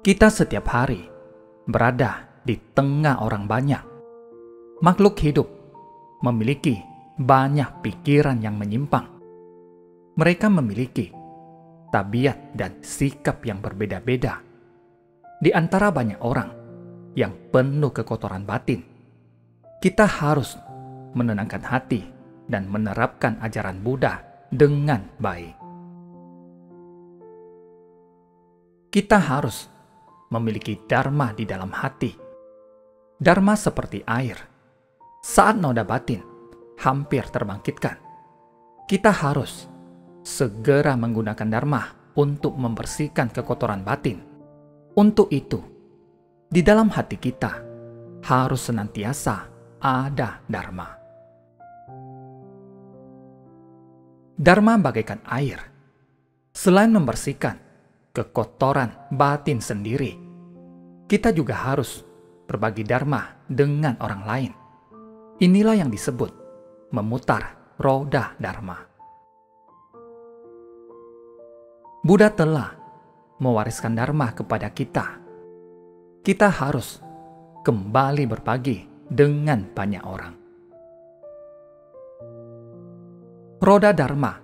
Kita setiap hari berada di tengah orang banyak. Makhluk hidup memiliki banyak pikiran yang menyimpang. Mereka memiliki tabiat dan sikap yang berbeda-beda. Di antara banyak orang yang penuh kekotoran batin, kita harus menenangkan hati dan menerapkan ajaran Buddha dengan baik. Kita harus memiliki dharma di dalam hati. Dharma seperti air. Saat noda batin hampir terbangkitkan, kita harus segera menggunakan dharma untuk membersihkan kekotoran batin. Untuk itu, di dalam hati kita harus senantiasa ada dharma. Dharma bagaikan air. Selain membersihkan kekotoran batin sendiri, kita juga harus berbagi dharma dengan orang lain. Inilah yang disebut memutar roda dharma. Buddha telah mewariskan dharma kepada kita. Kita harus kembali berbagi dengan banyak orang. Roda dharma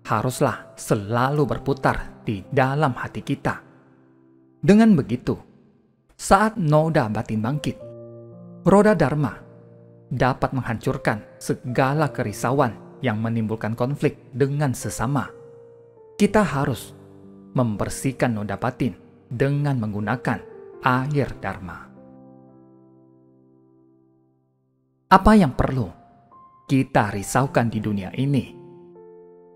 haruslah selalu berputar di dalam hati kita. Dengan begitu, saat noda batin bangkit, roda dharma dapat menghancurkan segala kerisauan yang menimbulkan konflik dengan sesama. Kita harus membersihkan noda batin dengan menggunakan air dharma. Apa yang perlu kita risaukan di dunia ini?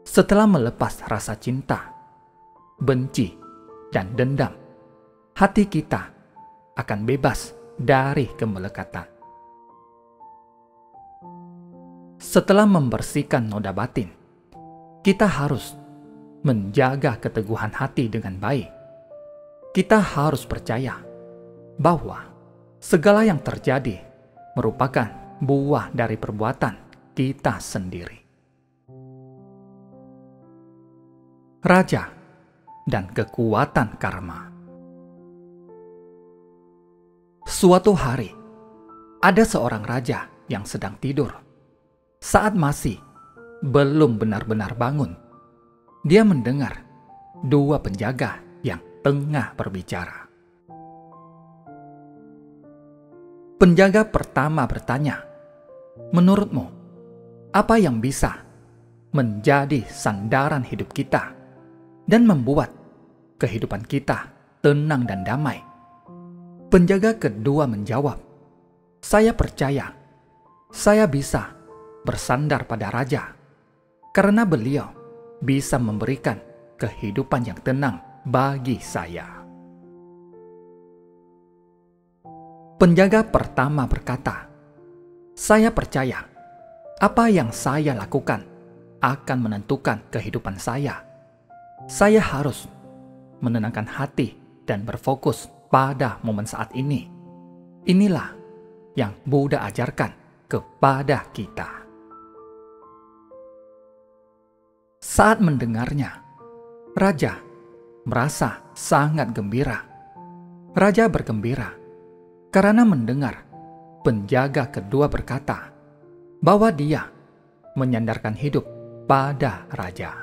Setelah melepas rasa cinta, benci, dan dendam, hati kita akan bebas dari kemelekatan. Setelah membersihkan noda batin, kita harus menjaga keteguhan hati dengan baik. Kita harus percaya bahwa segala yang terjadi merupakan buah dari perbuatan kita sendiri. Raja dan kekuatan karma. Suatu hari, ada seorang raja yang sedang tidur. Saat masih belum benar-benar bangun, dia mendengar dua penjaga yang tengah berbicara. Penjaga pertama bertanya, "Menurutmu, apa yang bisa menjadi sandaran hidup kita dan membuat kehidupan kita tenang dan damai?" Penjaga kedua menjawab, "Saya percaya saya bisa bersandar pada raja karena beliau bisa memberikan kehidupan yang tenang bagi saya." Penjaga pertama berkata, "Saya percaya apa yang saya lakukan akan menentukan kehidupan saya. Saya harus menenangkan hati dan berfokus pada momen saat ini. Inilah yang Buddha ajarkan kepada kita." Saat mendengarnya, raja merasa sangat gembira. Raja bergembira karena mendengar penjaga kedua berkata bahwa dia menyandarkan hidup pada raja.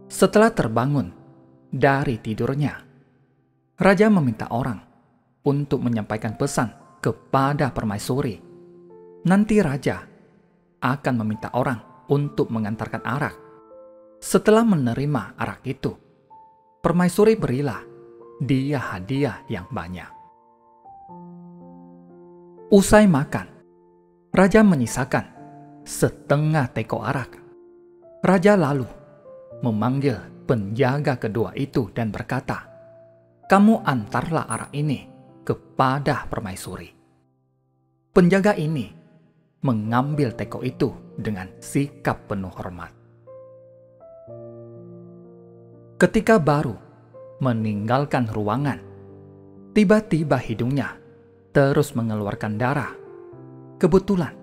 Setelah terbangun dari tidurnya, raja meminta orang untuk menyampaikan pesan kepada permaisuri. Nanti raja akan meminta orang untuk mengantarkan arak. Setelah menerima arak itu, permaisuri berilah dia hadiah yang banyak. Usai makan, raja menyisakan setengah teko arak. Raja lalu memanggil penjaga kedua itu dan berkata, "Kamu antarlah arak ini kepada permaisuri." Penjaga ini mengambil teko itu dengan sikap penuh hormat. Ketika baru meninggalkan ruangan, tiba-tiba hidungnya terus mengeluarkan darah. Kebetulan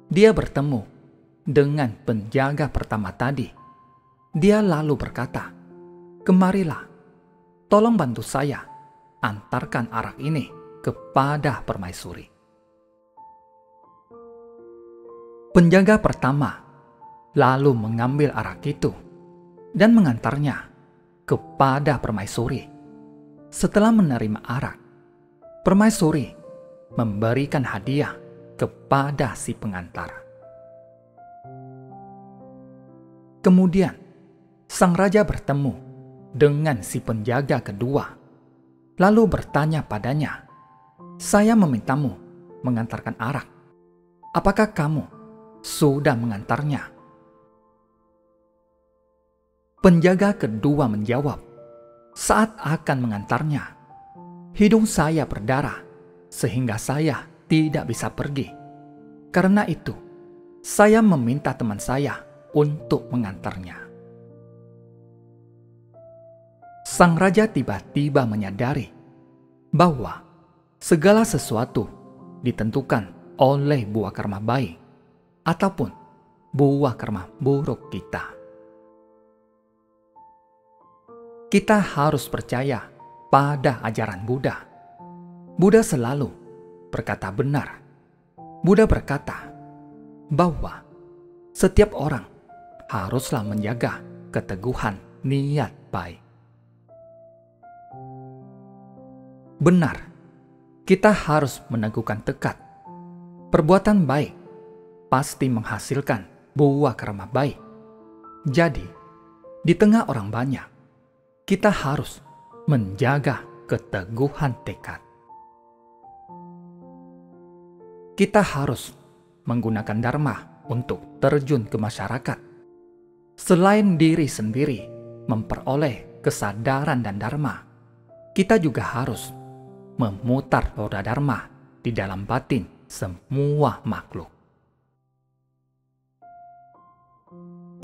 dia bertemu dengan penjaga pertama tadi. Dia lalu berkata, "Kemarilah, tolong bantu saya antarkan arak ini kepada permaisuri." Penjaga pertama lalu mengambil arak itu dan mengantarnya kepada permaisuri. Setelah menerima arak, permaisuri memberikan hadiah kepada si pengantar. Kemudian, sang raja bertemu dengan si penjaga kedua, lalu bertanya padanya, "Saya memintamu mengantarkan arak. Apakah kamu sudah mengantarnya?" Penjaga kedua menjawab, "Saat akan mengantarnya, hidung saya berdarah sehingga saya tidak bisa pergi. Karena itu, saya meminta teman saya untuk mengantarnya." Sang raja tiba-tiba menyadari bahwa segala sesuatu ditentukan oleh buah karma baik ataupun buah karma buruk kita. Kita harus percaya pada ajaran Buddha. Buddha selalu berkata benar. Buddha berkata bahwa setiap orang haruslah menjaga keteguhan niat baik. Benar, kita harus meneguhkan tekad. Perbuatan baik pasti menghasilkan buah karma baik. Jadi, di tengah orang banyak, kita harus menjaga keteguhan tekad. Kita harus menggunakan dharma untuk terjun ke masyarakat. Selain diri sendiri memperoleh kesadaran dan dharma, kita juga harus memutar roda dharma di dalam batin semua makhluk.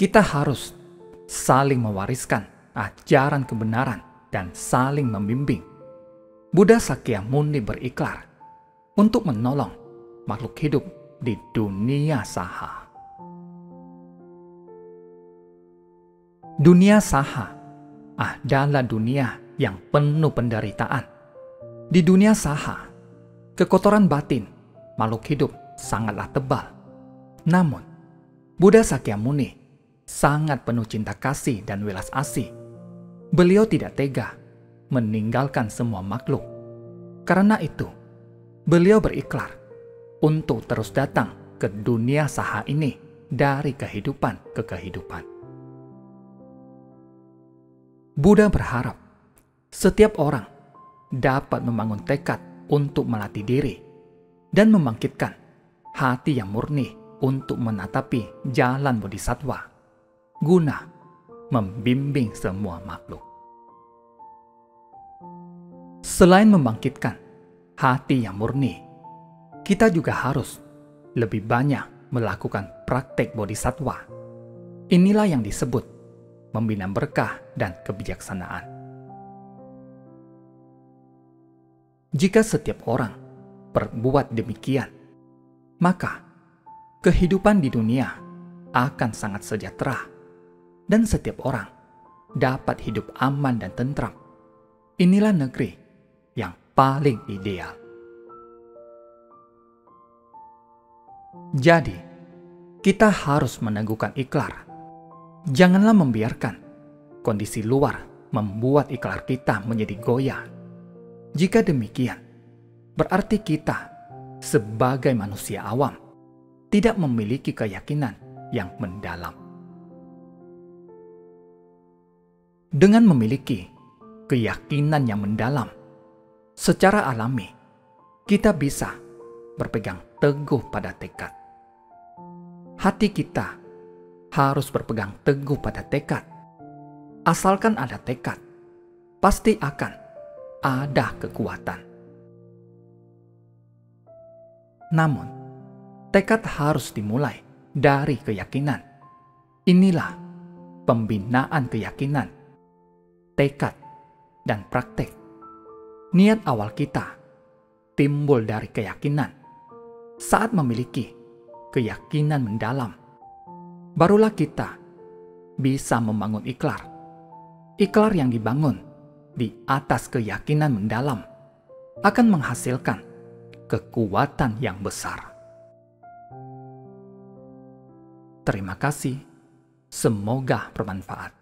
Kita harus saling mewariskan ajaran kebenaran dan saling membimbing. Buddha Sakyamuni berikrar untuk menolong makhluk hidup di dunia saha. Dunia saha adalah dunia yang penuh penderitaan. Di dunia saha, kekotoran batin makhluk hidup sangatlah tebal. Namun, Buddha Sakyamuni sangat penuh cinta kasih dan welas asih. Beliau tidak tega meninggalkan semua makhluk. Karena itu, beliau berikrar untuk terus datang ke dunia saha ini dari kehidupan ke kehidupan. Buddha berharap setiap orang dapat membangun tekad untuk melatih diri dan membangkitkan hati yang murni untuk menatapi jalan bodhisattva guna membimbing semua makhluk. Selain membangkitkan hati yang murni, kita juga harus lebih banyak melakukan praktek bodhisattva. Inilah yang disebut membina berkah dan kebijaksanaan. Jika setiap orang berbuat demikian, maka kehidupan di dunia akan sangat sejahtera dan setiap orang dapat hidup aman dan tentram. Inilah negeri yang paling ideal. Jadi, kita harus meneguhkan ikrar. Janganlah membiarkan kondisi luar membuat ikrar kita menjadi goyah. Jika demikian, berarti kita sebagai manusia awam tidak memiliki keyakinan yang mendalam. Dengan memiliki keyakinan yang mendalam, secara alami kita bisa berpegang teguh pada tekad. Hati kita harus berpegang teguh pada tekad. Asalkan ada tekad, pasti akan ada kekuatan. Namun, tekad harus dimulai dari keyakinan. Inilah pembinaan keyakinan, tekad, dan praktek. Niat awal kita timbul dari keyakinan. Saat memiliki keyakinan mendalam, barulah kita bisa membangun ikrar. Ikrar yang dibangun di atas keyakinan mendalam akan menghasilkan kekuatan yang besar. Terima kasih, semoga bermanfaat.